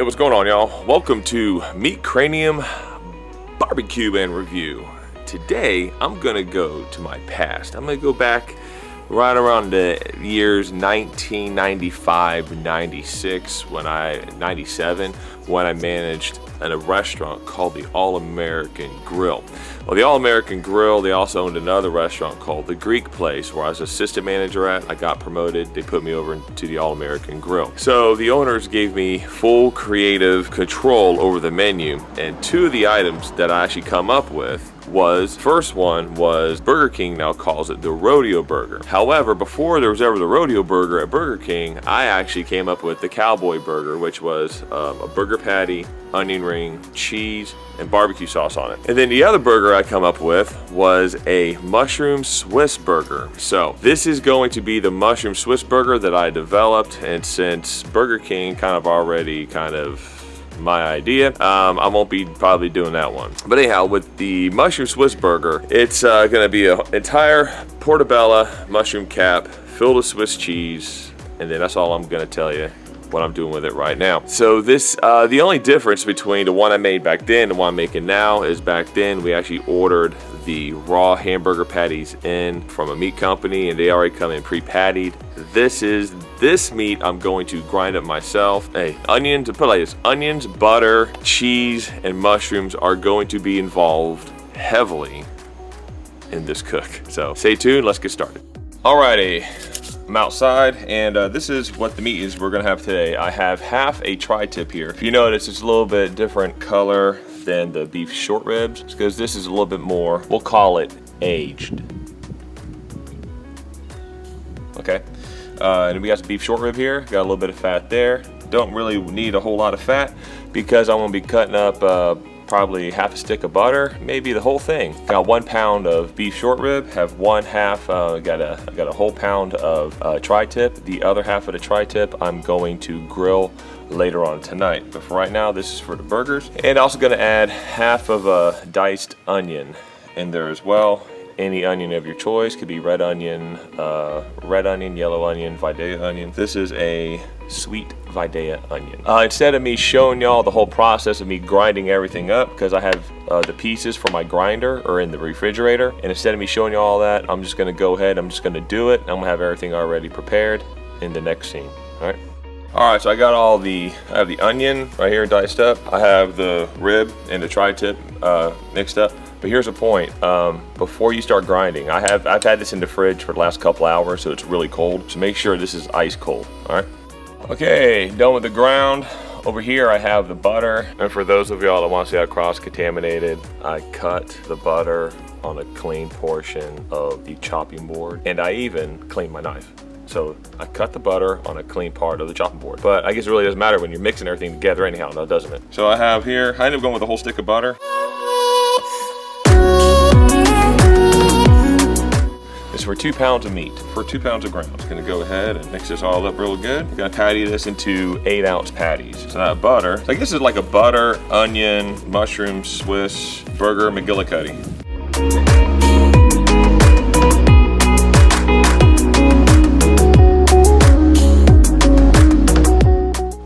Hey, what's going on, y'all? Welcome to Meat Cranium Barbecue and Review. Today, I'm gonna go to my past. I'm gonna go back right around the years 1995, 96, 97, when I managed in a restaurant called the All-American Grill. Well, the All-American Grill, they also owned another restaurant called the Greek Place, where I was assistant manager at. I got promoted. They put me over to the All-American Grill. So the owners gave me full creative control over the menu, and two of the items that I actually come up with first one was Burger King now calls it the Rodeo Burger. However, before there was ever the Rodeo Burger at Burger King, I actually came up with the Cowboy Burger, which was a burger patty, onion ring, cheese, and barbecue sauce on it. And then the other burger I come up with was a mushroom Swiss burger. So this is going to be the mushroom Swiss burger that I developed, and since Burger King already my idea, I won't be probably doing that one. But anyhow, with the mushroom Swiss burger, it's gonna be an entire portobello mushroom cap filled with Swiss cheese, and then that's all I'm gonna tell you what I'm doing with it right now. So this, the only difference between the one I made back then and the one I'm making now is back then we actually ordered the raw hamburger patties in from a meat company, and they already come in pre-pattied. This meat I'm going to grind up myself. Hey, onions, to put it like this, onions, butter, cheese, and mushrooms are going to be involved heavily in this cook. So stay tuned, let's get started. Alrighty, I'm outside, and this is what the meat is we're gonna have today. I have half a tri-tip here. If you notice, it's a little bit different color than the beef short ribs, because this is a little bit more, we'll call it aged. Okay, and we got some beef short rib here, got a little bit of fat there. Don't really need a whole lot of fat because I'm gonna be cutting up probably half a stick of butter, maybe the whole thing. Got 1 pound of beef short rib, have one half, got a whole pound of tri-tip. The other half of the tri-tip I'm going to grill later on tonight. But for right now, this is for the burgers. And also gonna add half of a diced onion in there as well. Any onion of your choice, could be red onion, yellow onion, Vidalia onion. This is a sweet Vidalia onion. Instead of me showing y'all the whole process of me grinding everything up, because I have the pieces for my grinder are in the refrigerator, and instead of me showing you all that, I'm just gonna go ahead, I'm just gonna do it. I'm gonna have everything already prepared in the next scene, all right? All right, so I got I have the onion right here diced up. I have the rib and the tri-tip mixed up. But here's the point, before you start grinding, I've had this in the fridge for the last couple hours, so it's really cold. So make sure this is ice cold, all right? Okay, done with the ground. Over here I have the butter. And for those of y'all that want to see how cross-contaminated, I cut the butter on a clean portion of the chopping board, and I even cleaned my knife. So I cut the butter on a clean part of the chopping board. But I guess it really doesn't matter when you're mixing everything together anyhow, now doesn't it? So I have here, I ended up going with a whole stick of butter. It's for 2 pounds of meat, for 2 pounds of ground. Just gonna go ahead and mix this all up real good. We're gonna patty this into 8-ounce patties. So that butter, so I guess it's like a butter, onion, mushroom, Swiss, burger, McGillicuddy.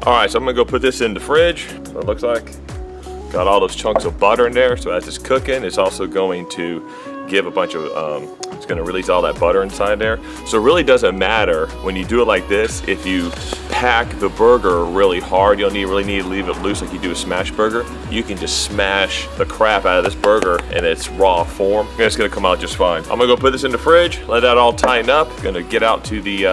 All right, so I'm gonna go put this in the fridge. So it looks like. Got all those chunks of butter in there, so as it's cooking, it's also going to give a bunch of, it's gonna release all that butter inside there. So it really doesn't matter when you do it like this, if you pack the burger really hard, you don't really need to leave it loose like you do a smash burger. You can just smash the crap out of this burger in its raw form, and it's gonna come out just fine. I'm gonna go put this in the fridge, let that all tighten up. Gonna get out to the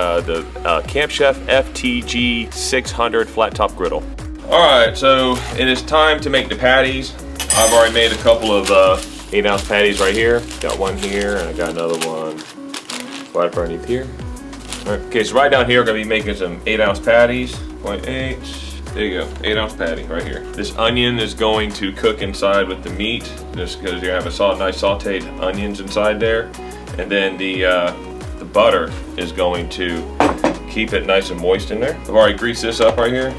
Camp Chef FTG600 flat top griddle. All right, so it is time to make the patties. I've already made a couple of 8-ounce patties right here. Got one here, and I got another one right underneath here. All right, okay, so right down here, we're gonna be making some 8-ounce patties. 0.8, there you go, 8-ounce patty right here. This onion is going to cook inside with the meat, just because you're gonna have a nice sauteed onions inside there. And then the butter is going to keep it nice and moist in there. I've already greased this up right here.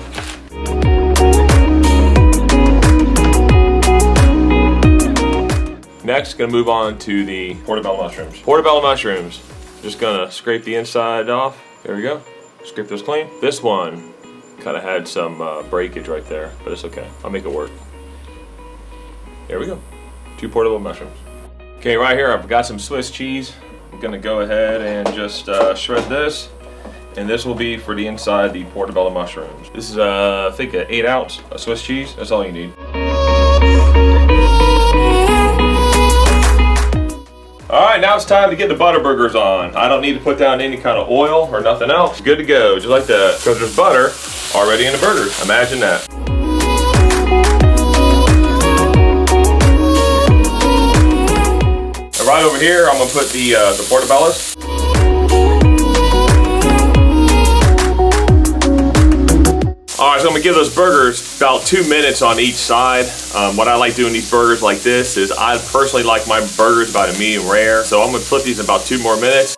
Next, gonna move on to the portobello mushrooms. Portobello mushrooms, just gonna scrape the inside off. There we go, scrape those clean. This one Kind of had some breakage right there, but it's okay. I'll make it work. There we go. 2 portobello mushrooms. Okay, right here I've got some Swiss cheese. I'm gonna go ahead and just shred this. And this will be for the inside, the portobello mushrooms. This is, I think, an 8 ounce of Swiss cheese. That's all you need. All right, now it's time to get the butter burgers on. I don't need to put down any kind of oil or nothing else. Good to go, just like that. Because there's butter already in the burgers. Imagine that. And right over here, I'm gonna put the portobellos. Alright, so I'm going to give those burgers about 2 minutes on each side. What I like doing these burgers like this is I personally like my burgers about a medium rare. So I'm going to flip these in about 2 more minutes.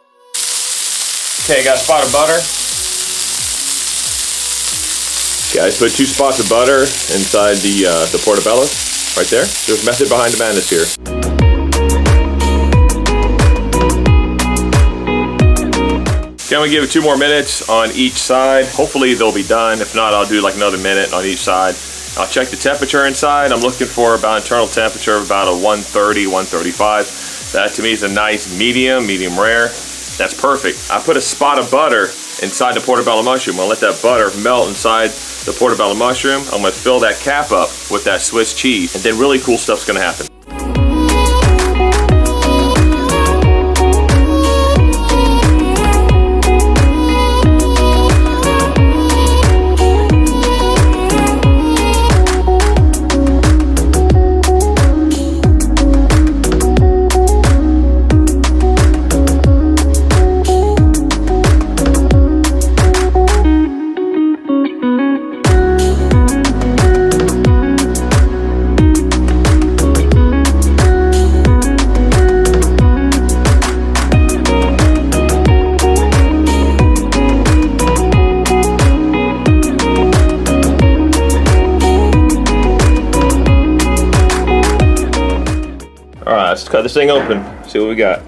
Okay, I got a spot of butter. Okay, I put 2 spots of butter inside the portobellos right there. There's method behind the madness here. Okay, I'm gonna give it 2 more minutes on each side. Hopefully they'll be done. If not, I'll do like another minute on each side. I'll check the temperature inside. I'm looking for about internal temperature of about a 130, 135. That to me is a nice medium rare. That's perfect. I put a spot of butter inside the portobello mushroom. I'll let that butter melt inside the portobello mushroom. I'm gonna fill that cap up with that Swiss cheese, and then really cool stuff's gonna happen. Alright, let's cut this thing open, see what we got.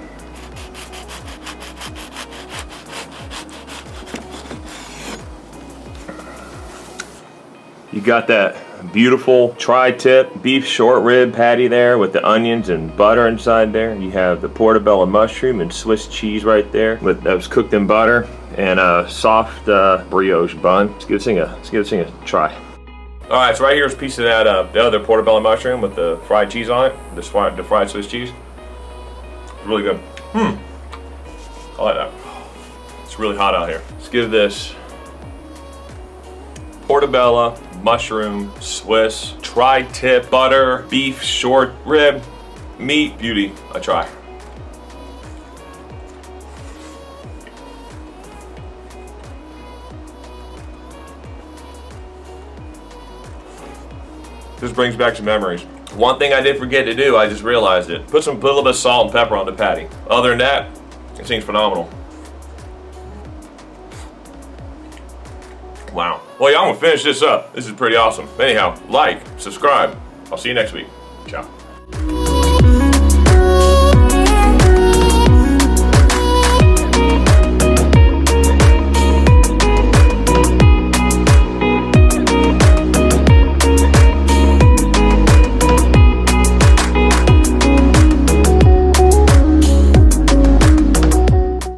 You got that beautiful tri-tip beef short rib patty there with the onions and butter inside there. You have the portobello mushroom and Swiss cheese right there that was cooked in butter, and a soft brioche bun. Let's give this thing a try. All right, so right here is a piece of that the other portobello mushroom with the fried cheese on it, the fried Swiss cheese. It's really good. I like that. It's really hot out here. Let's give this portobello mushroom Swiss tri-tip butter beef short rib meat beauty a try. This brings back some memories. One thing I did forget to do, I just realized it. Put a little bit of salt and pepper on the patty. Other than that, it seems phenomenal. Wow. Well, yeah, I'm gonna finish this up. This is pretty awesome. Anyhow, like, subscribe. I'll see you next week. Ciao.